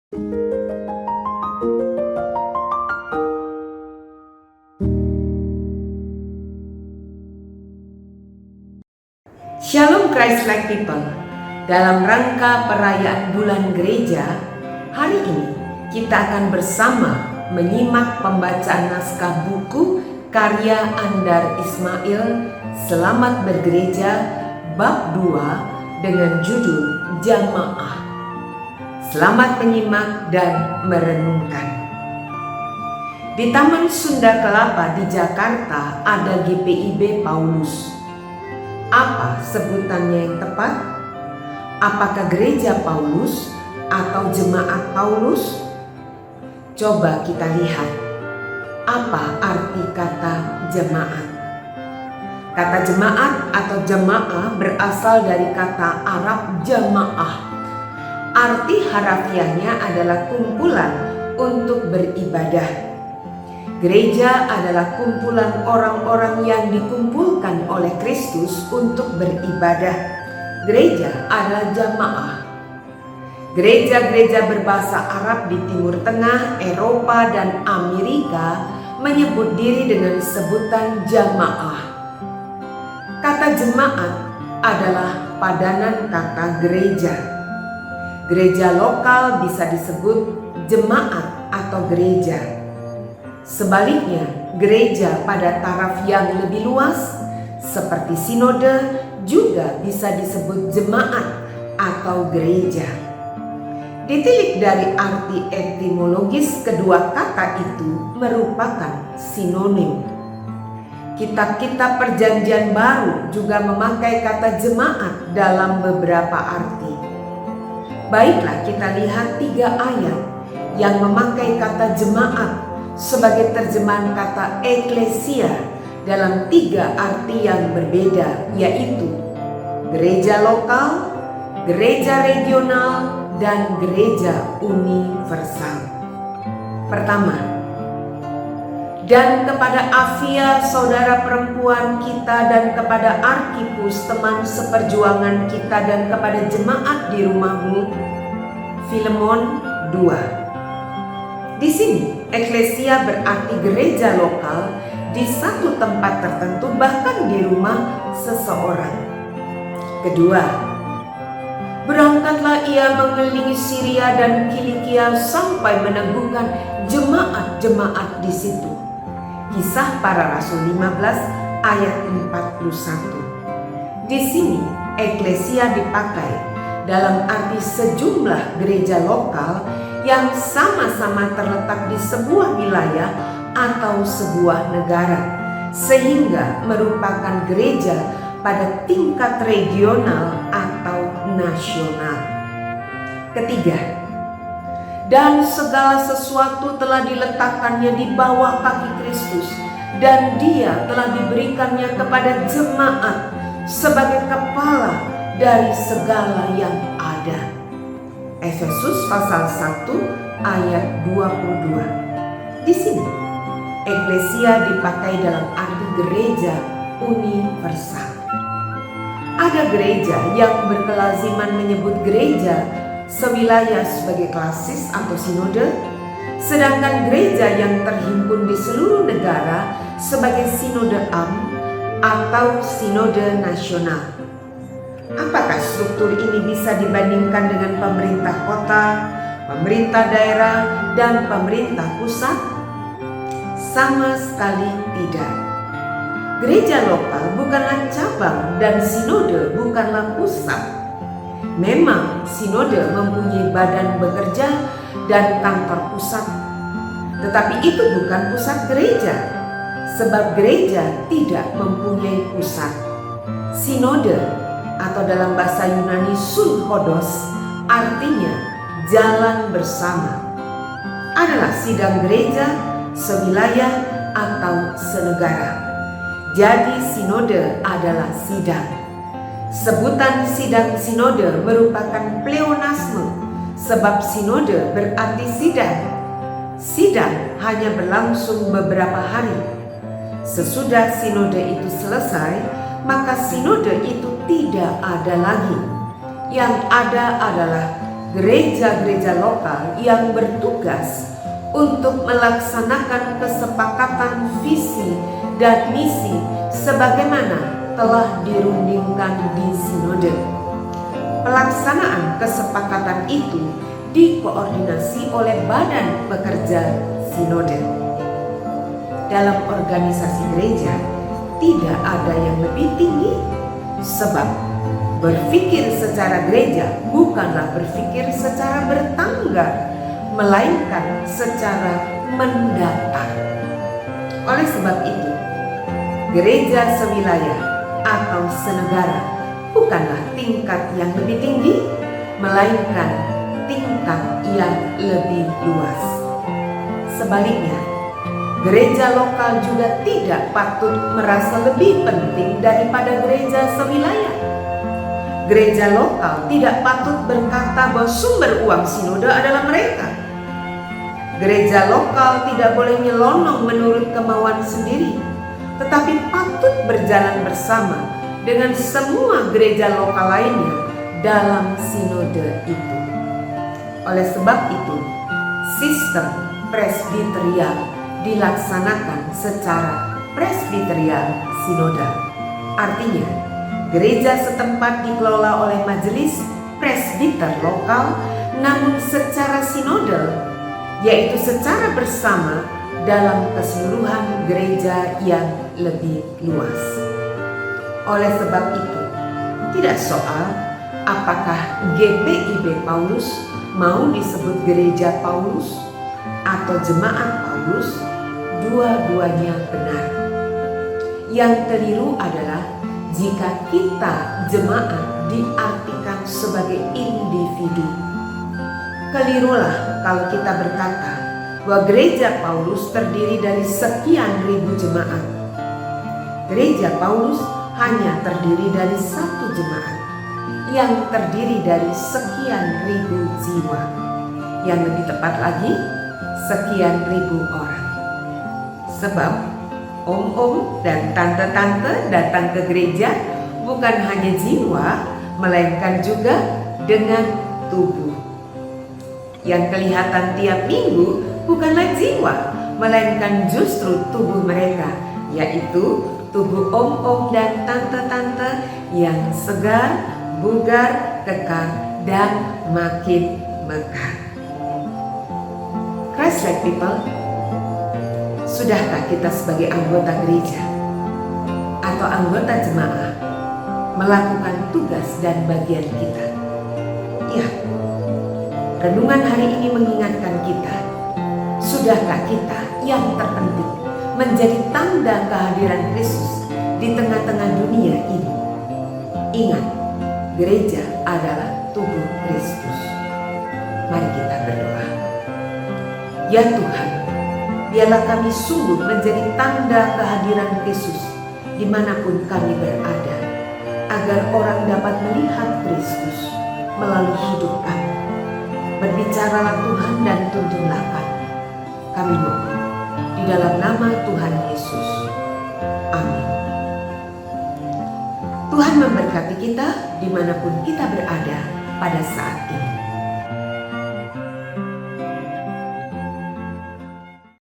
Shalom Christ-like people. Dalam rangka perayaan bulan gereja, hari ini kita akan bersama menyimak pembacaan naskah buku karya Andar Ismail, Selamat Bergereja, bab 2 dengan judul Jamaah. Selamat menyimak dan merenungkan. Di Taman Sunda Kelapa di Jakarta ada GPIB Paulus. Apa sebutannya yang tepat? Apakah gereja Paulus atau jemaat Paulus? Coba kita lihat apa arti kata jemaat. Kata jemaat atau jamaah berasal dari kata Arab jamaah. Arti harafiahnya adalah kumpulan untuk beribadah. Gereja adalah kumpulan orang-orang yang dikumpulkan oleh Kristus untuk beribadah. Gereja adalah jamaah. Gereja-gereja berbahasa Arab di Timur Tengah, Eropa, dan Amerika menyebut diri dengan sebutan jamaah. Kata jemaat adalah padanan kata gereja. Gereja lokal bisa disebut jemaat atau gereja. Sebaliknya, gereja pada taraf yang lebih luas seperti sinode juga bisa disebut jemaat atau gereja. Ditilik dari arti etimologis, kedua kata itu merupakan sinonim. Kitab-kitab Perjanjian Baru juga memakai kata jemaat dalam beberapa arti. Baiklah, kita lihat 3 ayat yang memakai kata jemaat sebagai terjemahan kata eklesia dalam 3 arti yang berbeda, yaitu gereja lokal, gereja regional, dan gereja universal. Pertama, dan kepada Afia saudara perempuan kita, dan kepada Arkipus teman seperjuangan kita, dan kepada jemaat di rumahmu. Filemon 2. Di sini, eklesia berarti gereja lokal di satu tempat tertentu, bahkan di rumah seseorang. Kedua, berangkatlah ia mengelilingi Syria dan Kilikia sampai meneguhkan jemaat-jemaat di situ. Kisah Para Rasul 15 ayat 41. Di sini, eklesia dipakai dalam arti sejumlah gereja lokal yang sama-sama terletak di sebuah wilayah atau sebuah negara, sehingga merupakan gereja pada tingkat regional atau nasional. Ketiga, dan segala sesuatu telah diletakkannya di bawah kaki Kristus, dan Dia telah diberikannya kepada jemaat sebagai kepala dari segala yang ada. Efesus pasal 1 ayat 22. Di sini, eklesia dipakai dalam arti gereja universal. Ada gereja yang berkelaziman menyebut gereja sewilayah sebagai klasis atau sinode, sedangkan gereja yang terhimpun di seluruh negara sebagai sinode am atau sinode nasional. Apakah struktur ini bisa dibandingkan dengan pemerintah kota, pemerintah daerah, dan pemerintah pusat? Sama sekali tidak. Gereja lokal bukanlah cabang dan sinode bukanlah pusat. Memang sinode mempunyai badan bekerja dan kantor pusat, tetapi itu bukan pusat gereja, sebab gereja tidak mempunyai pusat. Sinode atau dalam bahasa Yunani sunhodos artinya jalan bersama, adalah sidang gereja sewilayah atau senegara. Jadi sinode adalah sidang. Sebutan sidang sinode merupakan pleonasme, sebab sinode berarti sidang. Sidang hanya berlangsung beberapa hari. Sesudah sinode itu selesai, maka sinode itu tidak ada lagi. Yang ada adalah gereja-gereja lokal yang bertugas untuk melaksanakan kesepakatan visi dan misi sebagaimana telah dirundingkan di sinode. Pelaksanaan kesepakatan itu dikoordinasi oleh badan pekerja sinode. Dalam organisasi gereja tidak ada yang lebih tinggi, sebab berpikir secara gereja bukanlah berpikir secara bertangga, melainkan secara mendatar. Oleh sebab itu, gereja sewilayah atau senegara bukanlah tingkat yang lebih tinggi, melainkan tingkat yang lebih luas. Sebaliknya, gereja lokal juga tidak patut merasa lebih penting daripada gereja sewilayah. Gereja lokal tidak patut berkata bahwa sumber uang sinode adalah mereka. Gereja lokal tidak boleh nyelonong menurut kemauan sendiri, tetapi patut berjalan bersama dengan semua gereja lokal lainnya dalam sinode itu. Oleh sebab itu, sistem presbiterial dilaksanakan secara presbiterial sinodal. Artinya, gereja setempat dikelola oleh majelis presbiter lokal, namun secara sinodal, yaitu secara bersama dalam keseluruhan gereja yang lebih luas. Oleh sebab itu, tidak soal apakah GPIB Paulus mau disebut gereja Paulus atau jemaat Paulus, dua-duanya benar. Yang keliru adalah jika kita jemaat diartikan sebagai individu. Kelirulah kalau kita berkata bahwa gereja Paulus terdiri dari sekian ribu jemaat. Gereja Paulus hanya terdiri dari satu jemaat yang terdiri dari sekian ribu jiwa. Yang lebih tepat lagi, sekian ribu orang. Sebab om-om dan tante-tante datang ke gereja bukan hanya jiwa, melainkan juga dengan tubuh. Yang kelihatan tiap minggu bukanlah jiwa, melainkan justru tubuh mereka, yaitu tubuh om-om dan tante-tante yang segar, bugar, kekar, dan makin mekar. Christ-like people, sudahkah kita sebagai anggota gereja atau anggota jemaah melakukan tugas dan bagian kita? Ya, renungan hari ini mengingatkan kita, sudahkah kita yang terpenting menjadi tanda kehadiran Kristus di tengah-tengah dunia ini? Ingat, gereja adalah tubuh Kristus. Mari kita berdoa. Ya Tuhan, biarlah kami sungguh menjadi tanda kehadiran Kristus dimanapun kami berada, agar orang dapat melihat Kristus melalui hidup kami. Berbicaralah Tuhan dan tuntunlah kami mohon di dalam nama Tuhan Yesus. Amin. Tuhan memberkati kita dimanapun kita berada pada saat ini.